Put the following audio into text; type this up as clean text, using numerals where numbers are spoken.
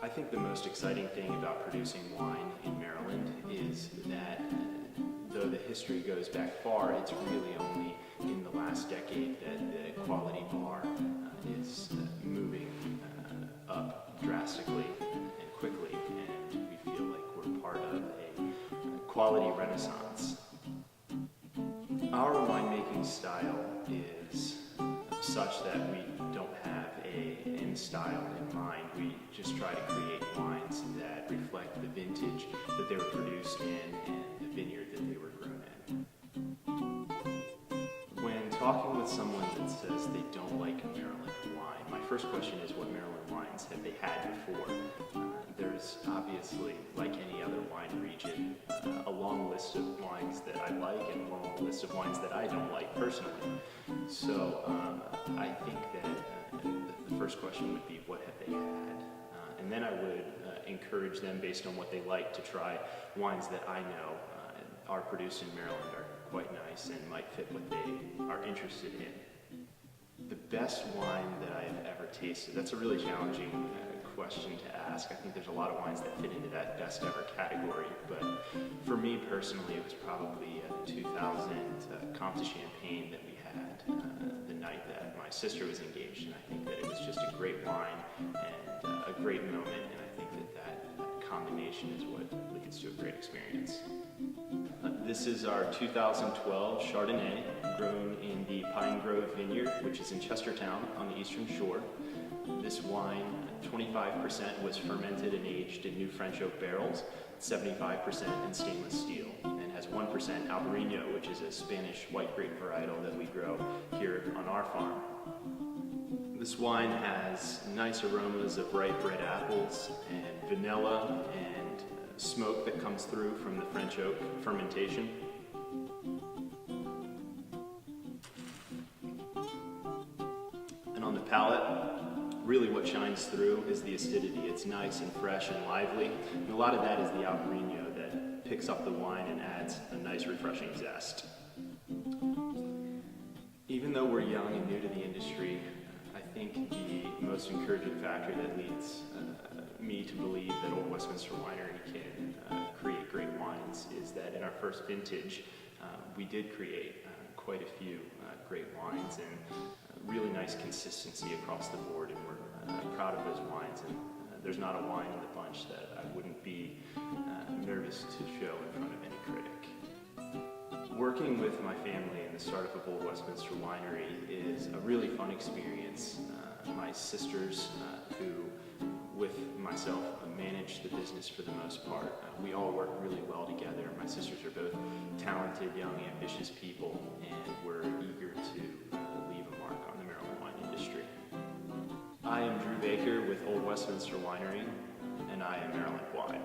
I think the most exciting thing about producing wine in Maryland is that though the history goes back far, it's really only in the last decade that the quality bar is moving up drastically and quickly, and we feel like we're part of a quality renaissance. Our winemaking style is such that we don't have an end style in mind. We just try to create wines that reflect the vintage that they were produced in and the vineyard that they were grown in. When talking with someone that says they don't like Maryland wine, my first question is, what Maryland wines have they had before? There's obviously, like any other wine region, a long list of wines that I like and a long list of wines that I don't like personally. So I think that the first question would be, what have they had? And then I would encourage them, based on what they like, to try wines that I know are produced in Maryland, are quite nice and might fit what they are interested in. The best wine that I have ever tasted, that's a really challenging question to ask. I think there's a lot of wines that fit into that best ever category, but for me personally, it was probably the 2000 Comte de Champagne that we had the night that my sister was engaged, and I think that it was just a great wine and a great moment, and I think that combination is what leads to a great experience. This is our 2012 Chardonnay, grown in the Pine Grove Vineyard, which is in Chestertown on the Eastern Shore. This wine, 25% was fermented and aged in new French oak barrels, 75% in stainless steel, and has 1% Albarino, which is a Spanish white grape varietal that we grow here on our farm. This wine has nice aromas of ripe red apples and vanilla and smoke that comes through from the French oak fermentation. And on the palate, really what shines through is the acidity. It's nice and fresh and lively, and a lot of that is the Albarino that picks up the wine and adds a nice refreshing zest. Even though we're young and new to the industry, I think the most encouraging factor that leads me to believe that Old Westminster Winery can create great wines is that in our first vintage, we did create quite a few great wines and really nice consistency across the board, and we're proud of those wines, and there's not a wine in the bunch that I wouldn't be nervous to show in front of any critic. Working with my family in the startup of Old Westminster Winery is a really fun experience. My sisters, who with myself manage the business for the most part, we all work really well together. My sisters are both talented, young, ambitious people, and we're eager to leave a mark on the Maryland wine industry. I am Drew Baker with Old Westminster Winery, and I am Maryland Wine.